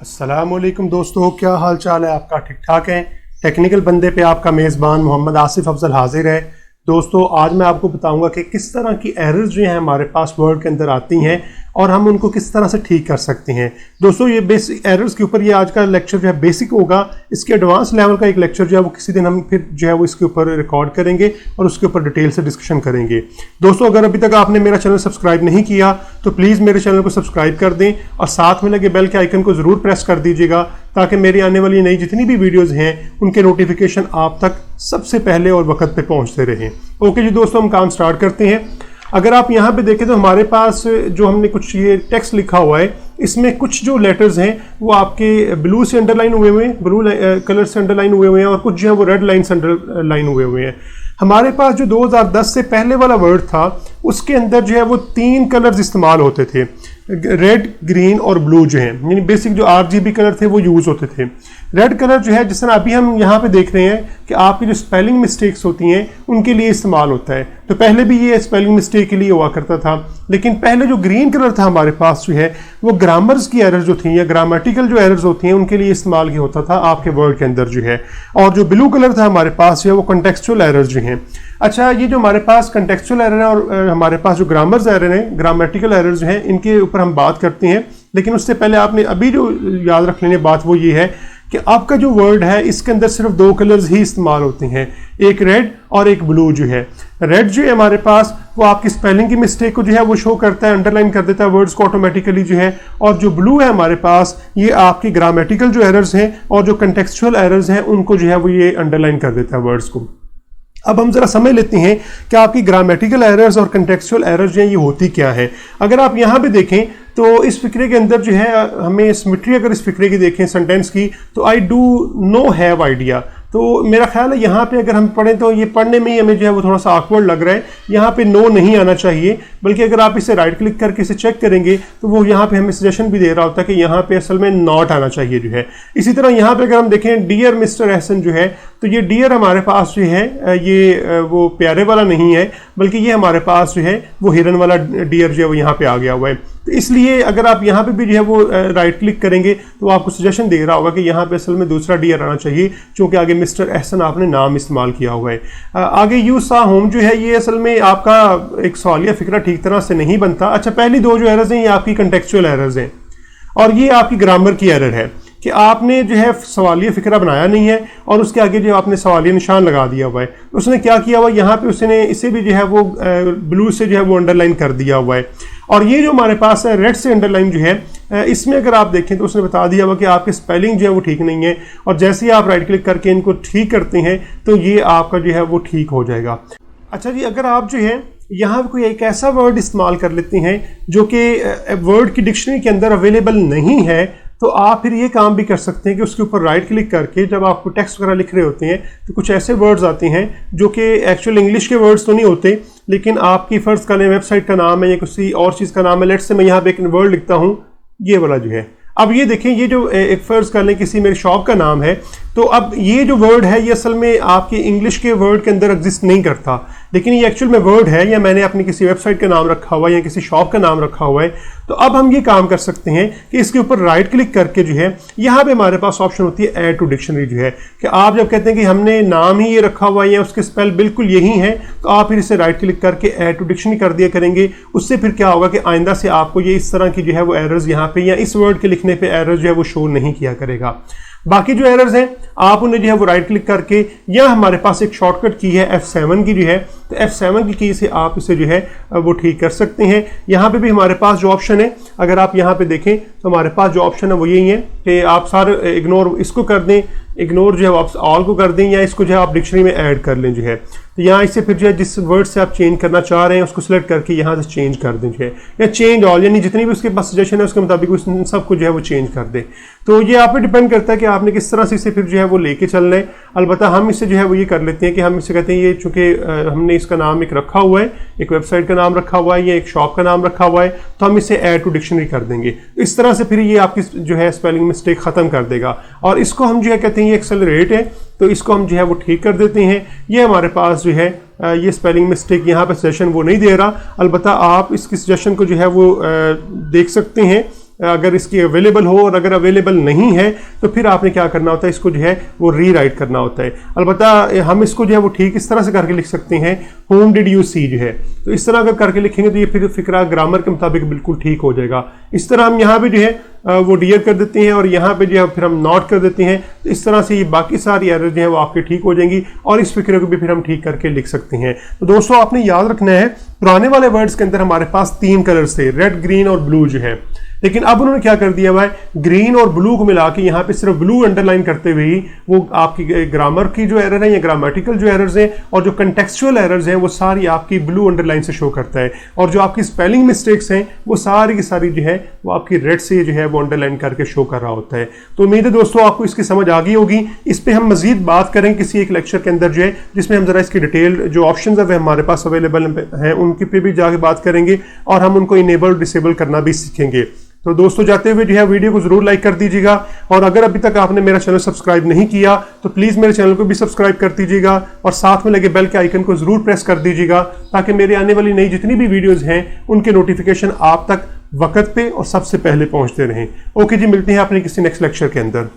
अस्सलामुअलैकुम दोस्तों, क्या हाल चाल है आपका? ठीक ठाक है। टेक्निकल बंदे पे आपका मेज़बान मोहम्मद आसिफ अफजल हाजिर है। दोस्तों, आज मैं आपको बताऊंगा कि किस तरह की एरर्स जो हैं हमारे पास वर्ड के अंदर आती हैं और हम उनको किस तरह से ठीक कर सकते हैं। दोस्तों, ये बेसिक एरर्स के ऊपर ये आज का लेक्चर जो है बेसिक होगा। इसके एडवांस लेवल का एक लेक्चर जो है वो किसी दिन हम फिर जो है वो इसके ऊपर रिकॉर्ड करेंगे और उसके ऊपर डिटेल से डिस्कशन करेंगे। दोस्तों, अगर अभी तक आपने मेरा चैनल सब्सक्राइब नहीं किया तो प्लीज़ मेरे चैनल को सब्सक्राइब कर दें और साथ में लगे बेल के आइकन को ज़रूर प्रेस कर दीजिएगा ताकि मेरी आने वाली नई जितनी भी वीडियोज़ हैं उनके नोटिफिकेशन आप तक सबसे पहले और वक्त पे पहुंचते रहें। ओके जी दोस्तों, हम काम स्टार्ट करते हैं। अगर आप यहाँ पे देखें तो हमारे पास जो हमने कुछ ये टेक्स्ट लिखा हुआ है, इसमें कुछ जो लेटर्स हैं वो आपके ब्लू से अंडरलाइन हुए हुए हैं, ब्लू कलर से अंडरलाइन हुए हैं और कुछ जो है वो रेड लाइन से अंडरलाइन हुए हैं। हमारे पास जो 2010 से पहले वाला वर्ड था उसके अंदर जो है वो 3 कलर्स इस्तेमाल होते थे, रेड, ग्रीन और ब्लू जो है, यानी बेसिक जो RGB कलर थे वो यूज़ होते थे। रेड कलर जो है, जिस तरह अभी हम यहाँ पे देख रहे हैं कि आपकी जो स्पेलिंग मिस्टेक्स होती हैं उनके लिए इस्तेमाल होता है। तो पहले भी ये स्पेलिंग मिस्टेक के लिए हुआ करता था, लेकिन पहले जो ग्रीन कलर था हमारे पास जो है वो ग्रामर्स की एरर्स जो थी या ग्रामेटिकल जो एरर्स होती हैं उनके लिए इस्तेमाल किया होता था आपके वर्ड के अंदर जो है। और जो ब्लू कलर था हमारे पास जो है वो कंटेक्सचुअल एरर्स जो हैं। अच्छा, ये जो हमारे पास कंटेक्सचुअल एरर है और हमारे पास जो ग्रामर्स एरर हैं, ग्रामेटिकल एरर्स हैं, इनके ऊपर हम बात करते हैं। लेकिन उससे पहले आपने अभी जो याद रख लेनी बात वो ये है कि आपका जो वर्ड है इसके अंदर सिर्फ 2 कलर्स ही इस्तेमाल होते हैं, एक रेड और एक ब्लू जो है। रेड जो है हमारे पास वो आपकी स्पेलिंग की मिस्टेक को जो है वो शो करता है, अंडरलाइन कर देता है वर्ड्स को ऑटोमेटिकली जो है। और जो ब्लू है हमारे पास ये आपकी ग्रामेटिकल जो एरर्स हैं और जो कंटेक्सचुअल एरर्स हैं उनको जो है वो ये अंडरलाइन कर देता है वर्ड्स को। अब हम जरा समझ लेते हैं कि आपकी ग्रामेटिकल एरर्स और कंटेक्सचुअल एरर्स जो हैं ये होती क्या है। अगर आप यहाँ पे देखें तो इस फिक्रे के अंदर जो है हमें सिमेट्री अगर इस फिक्रे की देखें सेंटेंस की, तो I do no have idea. तो मेरा ख्याल है यहाँ पे अगर हम पढ़ें तो ये पढ़ने में ही हमें जो है वो थोड़ा सा ऑकवर्ड लग रहा है। यहाँ पे नो नहीं आना चाहिए, बल्कि अगर आप इसे राइट क्लिक करके इसे चेक करेंगे तो वो यहाँ पे हमें सजेशन भी दे रहा होता है कि यहाँ पे असल में नॉट आना चाहिए जो है। इसी तरह यहाँ पे अगर हम देखें डियर मिस्टर एहसन जो है, तो ये डियर हमारे पास जो है ये वो प्यारे वाला नहीं है, बल्कि ये हमारे पास जो है वो हिरन वाला डियर जो है वो यहाँ पे आ गया हुआ है। तो इसलिए अगर आप यहाँ पे भी जो है वो राइट क्लिक करेंगे तो आपको सजेशन दे रहा होगा कि यहाँ पे असल में दूसरा डियर आना चाहिए, क्योंकि आगे मिस्टर एहसन आपने नाम इस्तेमाल किया हुआ है। आगे यू सा होम जो है ये असल में आपका एक सवालिया फिक्रा ठीक तरह से नहीं बनता। अच्छा, पहली 2 जो एरर्स हैं ये आपकी कंटेक्चुअल एरर्स हैं और ये आपकी ग्रामर की एरर है कि आपने जो है सवालिया फिक्रा बनाया नहीं है और उसके आगे जो आपने सवालिया निशान लगा दिया हुआ है। उसने क्या किया हुआ, यहाँ पे उसने इसे भी जो है वो ब्लू से जो है वो अंडरलाइन कर दिया हुआ है। और ये जो हमारे पास है रेड से अंडरलाइन जो है, इसमें अगर आप देखें तो उसने बता दिया हुआ कि आपकी स्पेलिंग जो है वो ठीक नहीं है, और जैसे ही आप राइट क्लिक करके इनको ठीक करते हैं तो ये आपका जो है वो ठीक हो जाएगा। अच्छा जी, अगर आप जो है यहाँ कोई एक ऐसा वर्ड इस्तेमाल कर लेते हैं जो कि वर्ड की डिक्शनरी के अंदर अवेलेबल नहीं है, तो आप फिर ये काम भी कर सकते हैं कि उसके ऊपर राइट क्लिक करके जब आप टेक्स्ट वगैरह लिख रहे होते हैं तो कुछ ऐसे वर्ड्स आते हैं जो कि एक्चुअल इंग्लिश के वर्ड्स तो नहीं होते, लेकिन आपकी फ़र्ज़ का वेबसाइट का नाम है या किसी और चीज़ का नाम है। लेट्स से मैं यहाँ पे एक वर्ड लिखता हूँ, ये वाला जो है। अब ये देखें, ये जो एक फ़र्ज़ कर लें किसी मेरे शॉप का नाम है, तो अब ये जो वर्ड है ये असल में आपके इंग्लिश के वर्ड के अंदर एग्जिस्ट नहीं करता, लेकिन ये एक्चुअल में वर्ड है या मैंने अपनी किसी वेबसाइट का नाम रखा हुआ है या किसी शॉप का नाम रखा हुआ है। तो अब हम ये काम कर सकते हैं कि इसके ऊपर राइट क्लिक करके जो है यहाँ पे हमारे पास ऑप्शन होती है ऐड टू डिक्शनरी जो है, कि आप जब कहते हैं कि हमने नाम ही ये रखा हुआ है या उसके स्पेल बिल्कुल यही है, तो आप फिर इसे राइट क्लिक करके ऐड टू डिक्शनरी कर दिया करेंगे। उससे फिर क्या होगा कि आइंदा से आपको ये इस तरह की जो है वो एरर्स यहाँ पे या इस वर्ड के लिखने पे एरर्स जो है वो शो नहीं किया करेगा। बाकी जो एरर्स हैं आप उन्हें जो है वो राइट क्लिक करके, या हमारे पास एक शॉर्टकट की है F7 की जो है, तो F7 की की से आप इसे जो है वो ठीक कर सकते हैं। यहाँ पे भी हमारे पास जो ऑप्शन है, अगर आप यहाँ पे देखें तो हमारे पास जो ऑप्शन है वो यही है कि आप सारे इग्नोर इसको कर दें, इग्नोर जो है आप ऑल को कर दें, या इसको जो है आप डिक्शनरी में ऐड कर लें जो है। तो यहाँ इससे फिर जो है जिस वर्ड से आप चेंज करना चाह रहे हैं उसको सिलेक्ट करके यहाँ से चेंज कर दें जो है, या चेंज ऑल, यानी जितनी भी उसके पास सजेशन है उसके मुताबिक उस सबको जो है वो चेंज कर दें। तो ये आप पे डिपेंड करता है कि आपने किस तरह से इसे फिर जो है वो लेके चलना है। अलबत्ता हम इसे जो है वो ये कर लेते हैं कि हम इसे कहते हैं, ये चूँकि हमने इसका नाम एक रखा हुआ है, एक वेबसाइट का नाम रखा हुआ है या एक शॉप का नाम रखा हुआ है, तो हम इसे ऐड टू डिक्शनरी कर देंगे। इस तरह से फिर ये आपकी जो है स्पेलिंग मिस्टेक ख़त्म कर देगा। और इसको हम जो है कहते हैं ये एक्सेलरेट है, तो इसको हम जो है वो ठीक कर देते हैं। ये हमारे पास जो है ये स्पेलिंग मिस्टेक यहाँ पे सजेशन वो नहीं दे रहा, अलबत्ता आप इसकी सजेशन को जो है वो देख सकते हैं अगर इसकी अवेलेबल हो, और अगर अवेलेबल नहीं है तो फिर आपने क्या करना होता है, इसको जो है वो रीराइट करना होता है। अलबत्ता हम इसको जो है वो ठीक इस तरह से करके लिख सकते हैं, whom did you see जो है, तो इस तरह अगर करके लिखेंगे तो ये फिर फिक्रा ग्रामर के मुताबिक बिल्कुल ठीक हो जाएगा। इस तरह हम यहाँ पे जो है वो डियर कर देते हैं और यहाँ पे जो है फिर हम नॉट कर देते हैं, तो इस तरह से ये बाकी सारी एरर जो है वो आपके ठीक हो जाएंगी और इस फिक्रे को भी फिर हम ठीक करके लिख सकते हैं। तो दोस्तों आपने याद रखना है, पुराने वाले वर्ड्स के अंदर हमारे पास 3 कलर्स थे, रेड, ग्रीन और ब्लू जो है, लेकिन अब उन्होंने क्या कर दिया हुआ है, ग्रीन और ब्लू को मिला के यहाँ पे सिर्फ ब्लू अंडरलाइन करते हुए ही वो आपकी ग्रामर की जो एरर है या ग्रामेटिकल जो एरर्स हैं और जो कंटेक्चुअल एरर्स हैं वो सारी आपकी ब्लू अंडरलाइन से शो करता है, और जो आपकी स्पेलिंग मिस्टेक्स हैं वो सारी की सारी जो है वो आपकी रेड से जो है वो अंडरलाइन करके शो कर रहा होता है। तो उम्मीद है दोस्तों आपको इसकी समझ आ गई होगी। इस पर हम मजीद बात करें किसी एक लेक्चर के अंदर जो है, जिसमें हम जरा इसकी डिटेल जो ऑप्शन है हमारे पास अवेलेबल हैं उनकी पे भी जाके बात करेंगे और हम उनको इनेबल डिसेबल करना भी सीखेंगे। तो दोस्तों जाते हुए जो है वीडियो को जरूर लाइक कर दीजिएगा, और अगर अभी तक आपने मेरा चैनल सब्सक्राइब नहीं किया तो प्लीज मेरे चैनल को भी सब्सक्राइब कर दीजिएगा और साथ में लगे बेल के आइकन को जरूर प्रेस कर दीजिएगा, ताकि मेरे आने वाली नई जितनी भी वीडियोस हैं उनके नोटिफिकेशन आप तक वक्त पे और सबसे पहले पहुंचते रहें। ओके जी, मिलते हैं अपने किसी नेक्स्ट लेक्चर के अंदर।